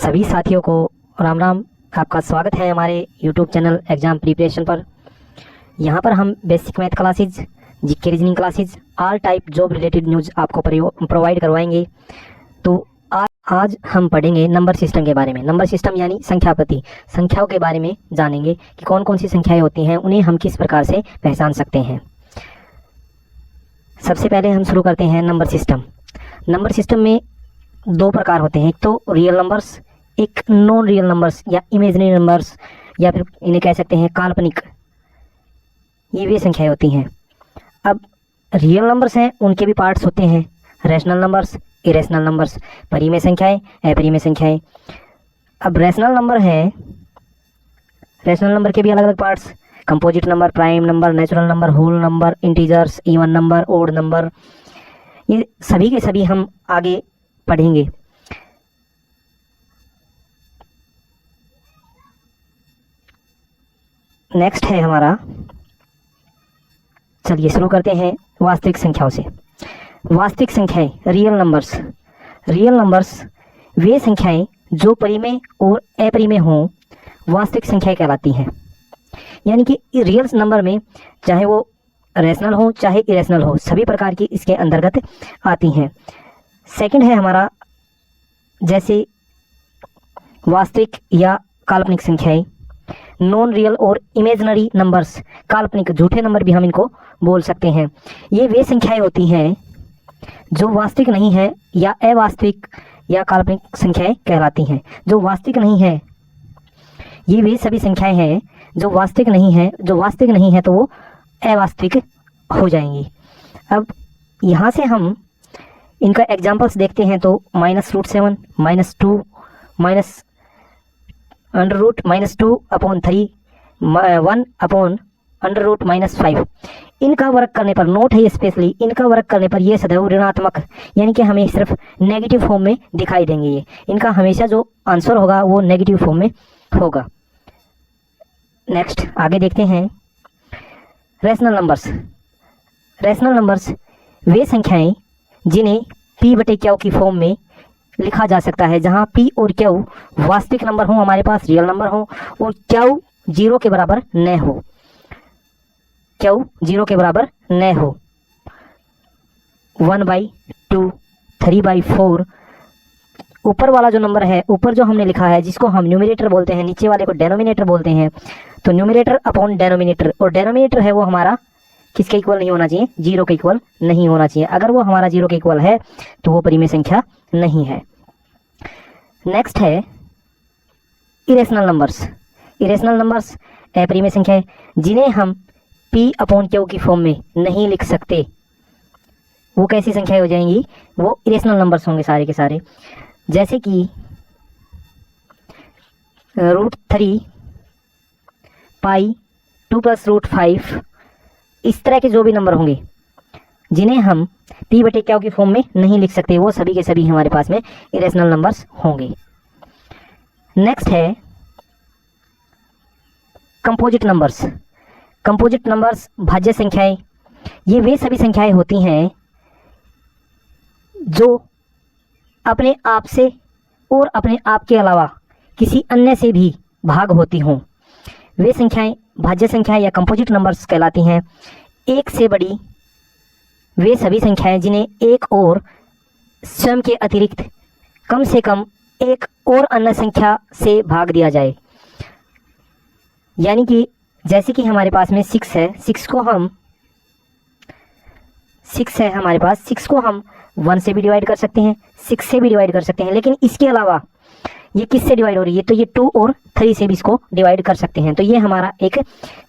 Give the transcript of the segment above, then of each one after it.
सभी साथियों को राम राम। आपका स्वागत है हमारे YouTube चैनल एग्ज़ाम प्रिपरेशन पर। यहाँ पर हम basic math classes, GK reasoning classes, all type job related news आपको प्रोवाइड करवाएंगे। तो आज हम पढ़ेंगे नंबर सिस्टम के बारे में। नंबर सिस्टम यानी संख्या पद्धति, संख्याओं के बारे में जानेंगे कि कौन कौन सी संख्याएँ होती हैं, उन्हें हम किस प्रकार से पहचान सकते हैं। सबसे पहले हम शुरू करते हैं नंबर सिस्टम। नंबर सिस्टम में दो प्रकार होते हैं, एक तो रियल नंबर्स, एक नॉन रियल नंबर्स या इमेजिनरी नंबर्स, या फिर इन्हें कह सकते हैं काल्पनिक। ये वे संख्याएं होती हैं। अब रियल नंबर्स हैं, उनके भी पार्ट्स होते हैं, रैशनल नंबर्स, इरेशनल नंबर्स, परिमेय संख्याएं, अपरिमेय संख्याएं। अब रैशनल नंबर है, रैशनल नंबर के भी अलग अलग parts, composite number, prime number, natural number, whole number, integers, even number, odd number. ये सभी के सभी हम आगे पढ़ेंगे। नेक्स्ट है हमारा, चलिए शुरू करते हैं वास्तविक संख्याओं से। वास्तविक संख्याएं, रियल नंबर्स। रियल नंबर्स वे संख्याएं जो परिमेय और अपरिमेय हों, वास्तविक संख्याएं कहलाती हैं। यानी कि रियल नंबर में चाहे वो रैशनल हो चाहे इरेशनल हो, सभी प्रकार की इसके अंतर्गत आती हैं। सेकंड है हमारा, जैसे वास्तविक या काल्पनिक संख्याएं, नॉन रियल और इमेजिनरी नंबर्स, काल्पनिक झूठे नंबर भी हम इनको बोल सकते हैं। ये वे संख्याएं होती हैं जो वास्तविक नहीं है या अवास्तविक या काल्पनिक संख्याएं कहलाती हैं। जो वास्तविक नहीं है, ये वे सभी संख्याएं हैं जो वास्तविक नहीं है, जो वास्तविक नहीं है तो वो अवास्तविक हो जाएंगी। अब यहाँ से हम इनका एग्जाम्पल्स देखते हैं तो -√7, -2, -√-2/3, 1/√-5। इनका वर्क करने पर, नोट है स्पेशली, इनका वर्क करने पर ये सदैव ऋणात्मक, यानी कि हमें सिर्फ नेगेटिव फॉर्म में दिखाई देंगे। ये इनका हमेशा जो आंसर होगा वो नेगेटिव फॉर्म में होगा। नेक्स्ट आगे देखते हैं रैशनल नंबर्स। रैशनल नंबर्स वे संख्याएं जिन्हें p/q की फॉर्म में लिखा जा सकता है, जहां p और q वास्तविक नंबर हो, हमारे पास रियल नंबर हो, और q 0 के बराबर न हो। q 0 के बराबर न हो। 1/2, 3/4। ऊपर वाला जो नंबर है, ऊपर जो हमने लिखा है, जिसको हम न्यूमरेटर बोलते हैं, नीचे वाले को डेनोमिनेटर बोलते हैं। तो न्यूमरेटर अपॉन डेनोमिनेटर, और डेनोमिनेटर है वो हमारा किसके इक्वल नहीं होना चाहिए? 0 के इक्वल नहीं होना चाहिए। अगर वो हमारा 0 के इक्वल है तो वो परिमेय संख्या नहीं है। नेक्स्ट है इरेशनल नंबर्स। इरेशनल नंबर्स अपरिमेय संख्या है जिन्हें हम p/q की फॉर्म में नहीं लिख सकते। वो कैसी संख्याएं हो जाएंगी? वो इरेशनल नंबर्स होंगे सारे के सारे। जैसे कि √3, पाई, 2 + √5, इस तरह के जो भी नंबर होंगे जिन्हें हम p/q की फॉर्म में नहीं लिख सकते, वो सभी के सभी हमारे पास में इरेशनल नंबर्स होंगे। नेक्स्ट है कंपोजिट नंबर्स। कंपोजिट नंबर्स भाज्य संख्याएं, ये वे सभी संख्याएं होती हैं जो अपने आप से और अपने आप के अलावा किसी अन्य से भी भाग होती हों। वे संख्याएं भाज्य संख्याएं या कंपोजिट नंबर्स कहलाती हैं। एक से बड़ी वे सभी संख्याएं जिन्हें एक और स्वयं के अतिरिक्त कम से कम एक और अन्य संख्या से भाग दिया जाए। यानी कि जैसे कि हमारे पास में 6 है, 6 को हम 6 है हमारे पास, 6 को हम 1 से भी डिवाइड कर सकते हैं, 6 से भी डिवाइड कर सकते हैं, लेकिन इसके अलावा ये किससे डिवाइड हो रही है? तो ये 2 और 3 से भी इसको डिवाइड कर सकते हैं। तो ये हमारा एक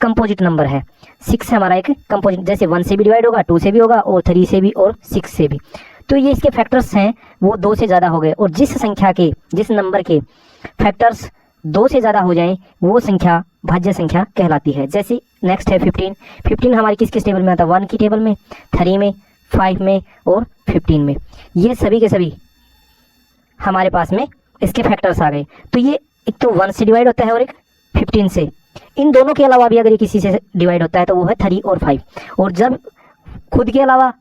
कंपोजिट नंबर है। 6 हमारा एक कंपोजिट, जैसे 1 से भी डिवाइड होगा, 2 से भी होगा, और 3 से भी, और 6 से भी। तो ये इसके फैक्टर्स हैं वो 2 से ज़्यादा हो गए, और जिस संख्या के, जिस नंबर के फैक्टर्स 2 से ज़्यादा हो जाएं वो संख्या भाज्य संख्या कहलाती है। जैसे नेक्स्ट है 15। 15 हमारी किस किस टेबल में आता है? 1 की टेबल में, 3 में, 5 में और 15 में। ये सभी के सभी हमारे पास में इसके फैक्टर्स आ गए। तो ये एक तो 1 से डिवाइड होता है और एक 15 से। इन दोनों के अलावा भी अगर ये किसी से डिवाइड होता है तो वो है 3 और 5। और जब खुद के अलावा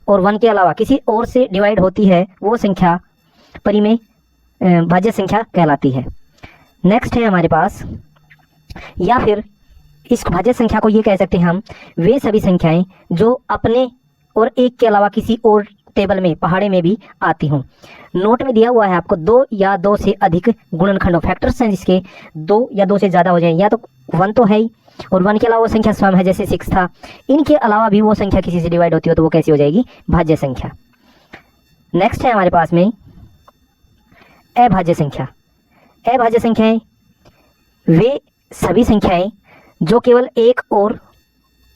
और 1 के अलावा किसी और से डिवाइड होती है वो संख्या परिमेय भाज्य संख्या कहलाती है। नेक्स्ट है हमारे पास, या फिर इस भाज्य संख्या को ये कह सकते हैं हम, वे सभी संख्याएं जो अपने और एक के अलावा किसी और टेबल में पहाड़े में भी आती हों। नोट में दिया हुआ है आपको 2 या 2 से अधिक गुणनखंडों, फैक्टर्स हैं जिसके 2 या 2 से ज़्यादा हो जाए, या तो 1 तो है ही, और 1 के अलावा वो संख्या स्वयं है, जैसे 6 था। इनके अलावा भी वो संख्या किसी से डिवाइड होती हो तो वो कैसी हो जाएगी, भाज्य संख्या। नेक्स्ट है हमारे पास में अभाज्य संख्या। अभाज्य संख्याएं वे सभी संख्याएं जो केवल एक और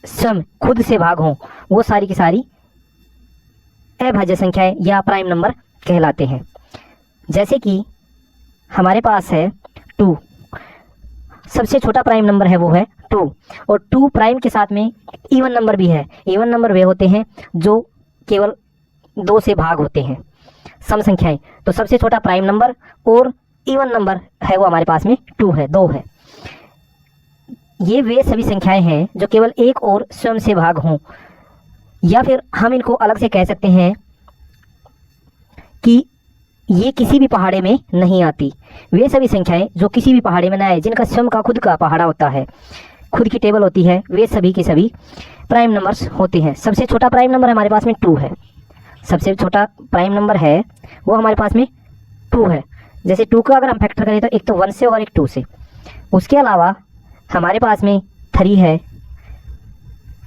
स्वयं खुद से भाग हों, वो सारी की सारी अभाज्य संख्याएं या प्राइम नंबर कहलाते हैं। जैसे कि हमारे पास है 2, सबसे छोटा प्राइम नंबर है वो है 2, और 2 प्राइम के साथ में इवन नंबर भी है। इवन नंबर वे होते हैं जो केवल 2 से भाग होते हैं, सम संख्याएं। तो सबसे छोटा प्राइम नंबर और इवन नंबर है वो हमारे पास में 2 है, 2 है। ये वे सभी संख्याएं हैं जो केवल एक और स्वयं से भाग हों, या फिर हम इनको अलग से कह सकते हैं कि ये किसी भी पहाड़े में नहीं आती। वे सभी संख्याएं जो किसी भी पहाड़े में न आए, जिनका स्वयं का खुद का पहाड़ा होता है, खुद की टेबल होती है, वे सभी के सभी प्राइम नंबर्स होते हैं। सबसे छोटा प्राइम नंबर हमारे पास में 2 है। सबसे छोटा प्राइम नंबर है वो हमारे पास में 2 है। जैसे 2 का अगर हम फैक्टर करें तो एक तो 1 से और एक 2 से। उसके अलावा हमारे पास में 3 है,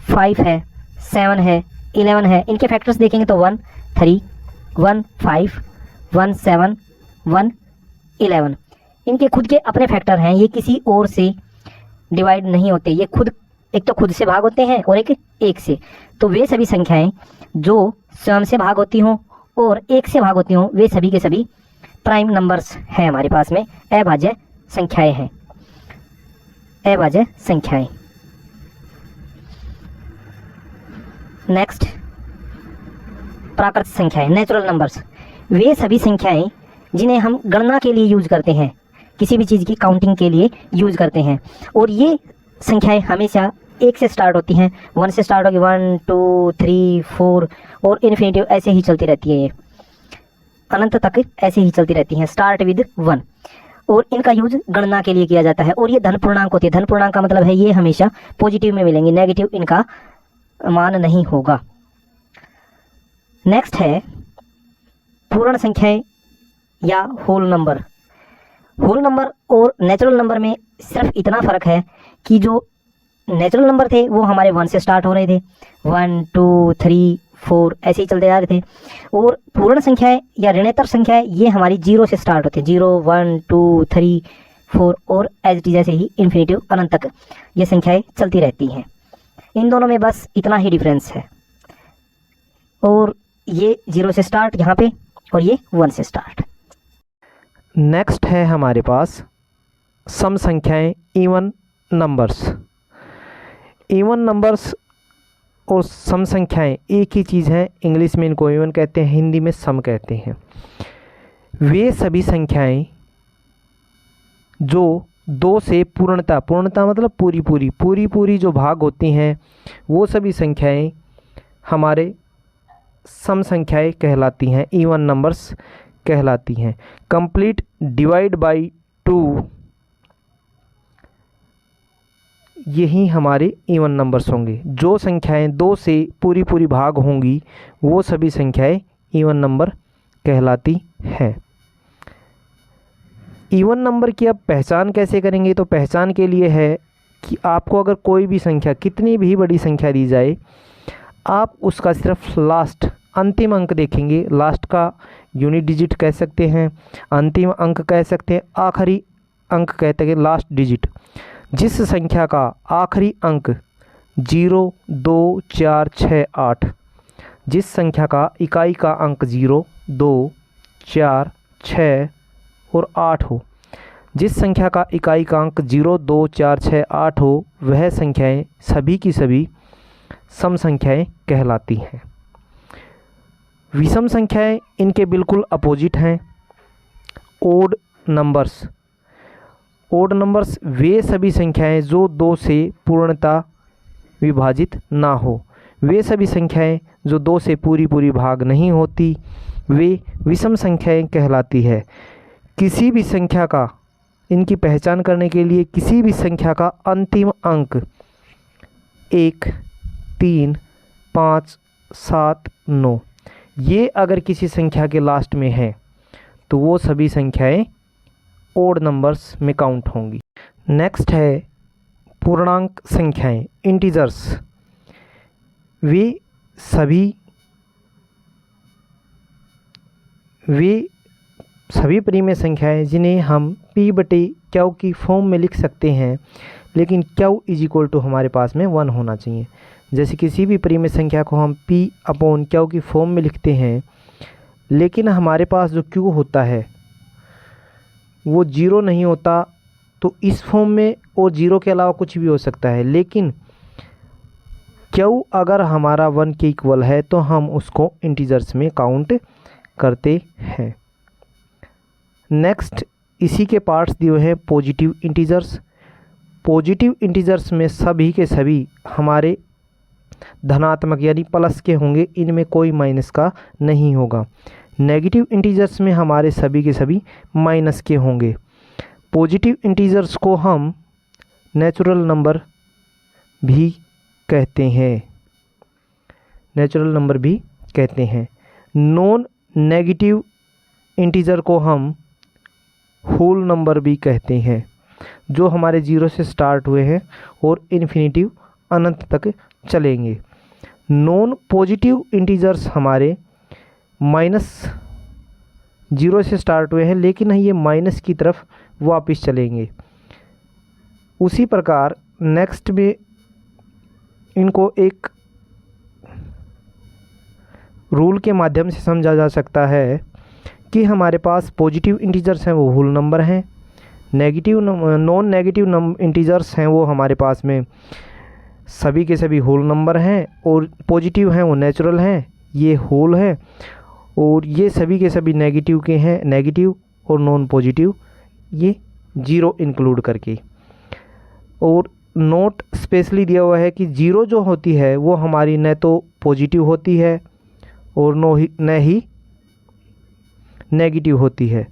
5 है, 7 है, 11 है। इनके फैक्टर्स देखेंगे तो 1 3, 1 5, 1 7, 1 11। इनके खुद के अपने फैक्टर हैं, ये किसी और से डिवाइड नहीं होते। ये खुद, एक तो खुद से भाग होते हैं और एक से। तो वे सभी संख्याएं जो स्वयं से भाग होती हों और एक से भाग होती हों, वे सभी के सभी प्राइम नंबर्स हैं हमारे पास में, अभाज्य संख्याएं हैं, अभाज्य संख्याएं। नेक्स्ट, प्राकृत संख्याएं, नेचुरल नंबर्स। वे सभी संख्याएं जिन्हें हम गणना के लिए यूज करते हैं, किसी भी चीज़ की काउंटिंग के लिए यूज करते हैं, और ये संख्याएं हमेशा 1 से स्टार्ट होती हैं। 1 से स्टार्ट होगी, 1 2 3 4 और इन्फिनिटिव ऐसे ही चलती रहती है, ये अनंत तक ऐसे ही चलती रहती हैं, स्टार्ट विद 1। और इनका यूज गणना के लिए किया जाता है। और ये धन पूर्णांक होती है। धन पूर्णांक का मतलब है ये हमेशा पॉजिटिव में मिलेंगे, नेगेटिव इनका मान नहीं होगा। नेक्स्ट है पूर्ण संख्याएं या होल नंबर। होल नंबर और नेचुरल नंबर में सिर्फ इतना फ़र्क है कि जो नेचुरल नंबर थे वो हमारे 1 से स्टार्ट हो रहे थे, 1 2 3 4 ऐसे ही चलते जा रहे थे। और पूर्ण संख्याएं या ऋणोत्तर संख्याएं ये हमारी 0 से स्टार्ट होती है, 0 1 2 3 4 और एज इट इज ऐसे ही इन्फिनिटिव अनंत तक ये संख्याएं चलती रहती हैं। इन दोनों में बस इतना ही डिफरेंस है। और ये 0 से स्टार्ट यहाँ पे, और ये 1 से स्टार्ट। नेक्स्ट है हमारे पास सम संख्याएं, इवन नंबर्स। इवन नंबर्स और सम संख्याएं एक ही चीज़ है। इंग्लिश में इनको इवन कहते हैं, हिंदी में सम कहते हैं। वे सभी संख्याएं जो 2 से पूर्णता, पूर्णता मतलब पूरी जो भाग होती हैं, वो सभी संख्याएं हमारे सम संख्याएं कहलाती हैं, इवन नंबर्स कहलाती हैं। कंप्लीट डिवाइड बाय 2 यही हमारे इवन नंबर्स होंगे। जो संख्याएं 2 से पूरी भाग होंगी वो सभी संख्याएं इवन नंबर कहलाती हैं। इवन नंबर की अब पहचान कैसे करेंगे, तो पहचान के लिए है कि आपको अगर कोई भी संख्या, कितनी भी बड़ी संख्या दी जाए, आप उसका सिर्फ लास्ट अंतिम अंक देखेंगे। लास्ट का यूनिट डिजिट कह सकते हैं, अंतिम अंक कह सकते हैं, आखिरी अंक कहते हैं लास्ट डिजिट। जिस संख्या का आखिरी अंक 0 2 4 6 8, जिस संख्या का इकाई का अंक 0 2 4 6 और 8 हो, जिस संख्या का इकाई का अंक 0 2 4 6 8 हो, वह संख्याएं सभी की सभी सम संख्याएं कहलाती हैं। विषम संख्याएं इनके बिल्कुल अपोजिट हैं। ओड नंबर्स, ओड नंबर्स वे सभी संख्याएं जो 2 से पूर्णता विभाजित ना हो, वे सभी संख्याएं जो 2 से पूरी भाग नहीं होती, वे विषम संख्याएं कहलाती है। किसी भी संख्या का, इनकी पहचान करने के लिए किसी भी संख्या का अंतिम अंक 1, 3, 5, 7, 9 ये अगर किसी संख्या के लास्ट में है तो वो सभी संख्याएं ओड नंबर्स में काउंट होंगी। नेक्स्ट है पूर्णांक संख्याएं, इंटीजर्स। वे सभी परिमेय संख्याएं जिन्हें हम p/q की फॉर्म में लिख सकते हैं, लेकिन q = हमारे पास में 1 होना चाहिए। जैसे किसी भी परिमेय संख्या को हम p/q की फॉर्म में लिखते हैं, लेकिन हमारे पास जो q होता है वो 0 नहीं होता, तो इस फॉर्म में और 0 के अलावा कुछ भी हो सकता है। लेकिन q अगर हमारा 1 के इक्वल है तो हम उसको इंटीजर्स में काउंट करते हैं। नेक्स्ट इसी के पार्ट्स दिए हैं पॉजिटिव इंटीजर्स। पॉजिटिव इंटीजर्स में सभी के सभी हमारे धनात्मक यानी प्लस के होंगे, इनमें कोई माइनस का नहीं होगा। नेगेटिव इंटीजर्स में हमारे सभी के सभी माइनस के होंगे। पॉजिटिव इंटीजर्स को हम नेचुरल नंबर भी कहते हैं। नॉन नेगेटिव इंटीजर को हम होल नंबर भी कहते हैं, जो हमारे 0 से स्टार्ट हुए हैं और इन्फिनिटिव अनंत तक चलेंगे। नॉन पॉजिटिव इंटीजर्स हमारे -0 से स्टार्ट हुए हैं, लेकिन ये माइनस की तरफ वापस चलेंगे। उसी प्रकार नेक्स्ट में इनको एक रूल के माध्यम से समझा जा सकता है कि हमारे पास पॉजिटिव इंटीजर्स हैं वो होल नंबर हैं, नॉन नेगेटिव इंटीजर्स हैं वो हमारे पास में सभी के सभी होल नंबर हैं, और पॉजिटिव हैं वो नेचुरल हैं, ये होल है, और ये सभी के सभी नेगेटिव के हैं, नेगेटिव और नॉन पॉजिटिव ये 0 इंक्लूड करके। और नोट स्पेशली दिया हुआ है कि 0 जो होती है वो हमारी न तो पॉजिटिव होती है और न ही नेगेटिव होती है।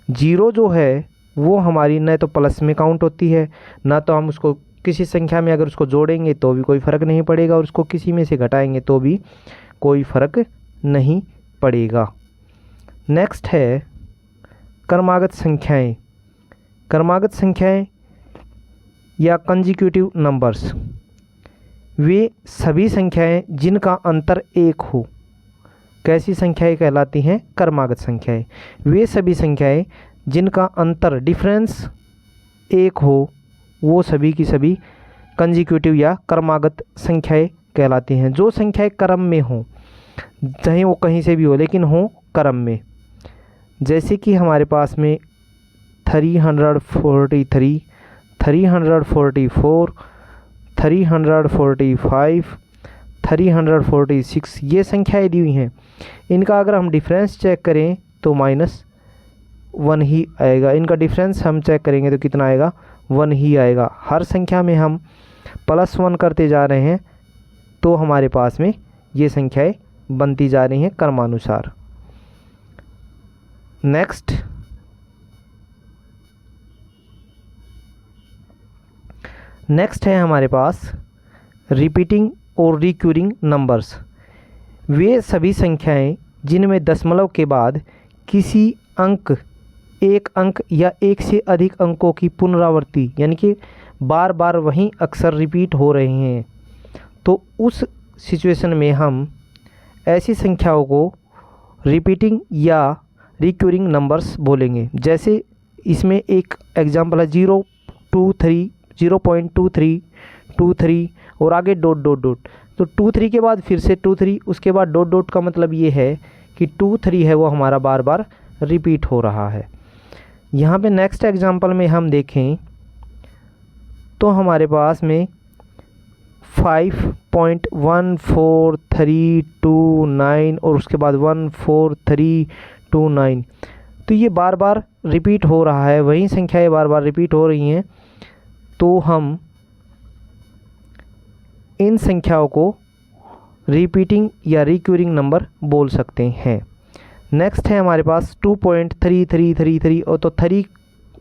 0 जो है वो हमारी न तो प्लस में काउंट होती है, ना तो हम उसको किसी संख्या में अगर उसको जोड़ेंगे तो भी कोई फ़र्क नहीं पड़ेगा, और उसको किसी में से घटाएंगे तो भी कोई फ़र्क नहीं पड़ेगा। नेक्स्ट है क्रमागत संख्याएं। क्रमागत संख्याएं या कंजिक्यूटिव नंबर्स, वे सभी संख्याएं जिनका अंतर 1 हो। कैसी संख्याएं कहलाती हैं? क्रमागत संख्याएं। वे सभी संख्याएं जिनका अंतर डिफरेंस 1 हो, वो सभी की सभी कंजिक्यूटिव या क्रमागत संख्याएं कहलाती हैं। जो संख्याएं क्रम में हों, चाहे वो कहीं से भी हो लेकिन हो क्रम में, जैसे कि हमारे पास में 343, 344, 345, 346 ये संख्याएं दी हुई हैं। इनका अगर हम डिफरेंस चेक करें तो -1 ही आएगा। इनका डिफरेंस हम चेक करेंगे तो कितना आएगा? 1 ही आएगा। हर संख्या में हम +1 करते जा रहे हैं तो हमारे पास में ये संख्याएं बनती जा रही हैं क्रमानुसार। नेक्स्ट है हमारे पास रिपीटिंग और रिक्यूरिंग नंबर्स। वे सभी संख्याएं जिनमें दशमलव के बाद किसी अंक, एक अंक या एक से अधिक अंकों की पुनरावृत्ति, यानी कि बार बार वही अक्षर रिपीट हो रहे हैं, तो उस सिचुएशन में हम ऐसी संख्याओं को रिपीटिंग या रिक्यूरिंग नंबर्स बोलेंगे। जैसे इसमें एक एग्जांपल है 0.23, 0.2323 और आगे डॉट डॉट डॉट। तो 23 के बाद फिर से 23, उसके बाद डॉट डॉट का मतलब ये है कि 23 है वो हमारा बार बार रिपीट हो रहा है। यहाँ पे नेक्स्ट एग्जांपल में हम देखें तो हमारे पास में 5.14329 और उसके बाद 14329, तो ये बार बार रिपीट हो रहा है, वही संख्याएं बार बार रिपीट हो रही हैं, तो हम इन संख्याओं को रिपीटिंग या रिक्यूरिंग नंबर बोल सकते हैं। नेक्स्ट है हमारे पास 2.3333 और तो 3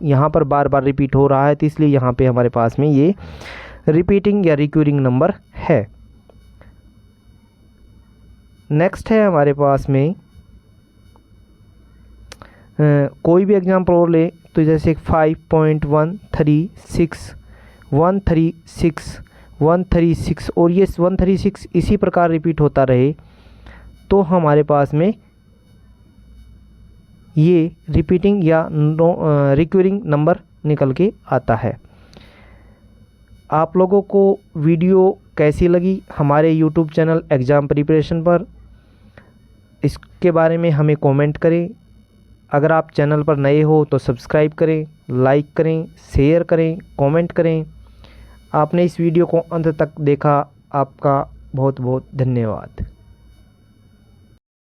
यहाँ पर बार बार रिपीट हो रहा है, तो इसलिए यहाँ पे हमारे पास में ये रिपीटिंग या रिक्यूरिंग नंबर है। नेक्स्ट है हमारे पास में कोई भी एग्जाम्पल और ले तो जैसे 5.136 136 136 और ये 136 इसी प्रकार रिपीट होता रहे तो हमारे पास में ये रिपीटिंग या रिक्यूरिंग नंबर निकल के आता है। आप लोगों को वीडियो कैसी लगी हमारे यूट्यूब चैनल एग्ज़ाम प्रिपरेशन पर, इसके बारे में हमें कमेंट करें। अगर आप चैनल पर नए हो तो सब्सक्राइब करें, लाइक करें, शेयर करें, कमेंट करें। आपने इस वीडियो को अंत तक देखा, आपका बहुत बहुत धन्यवाद।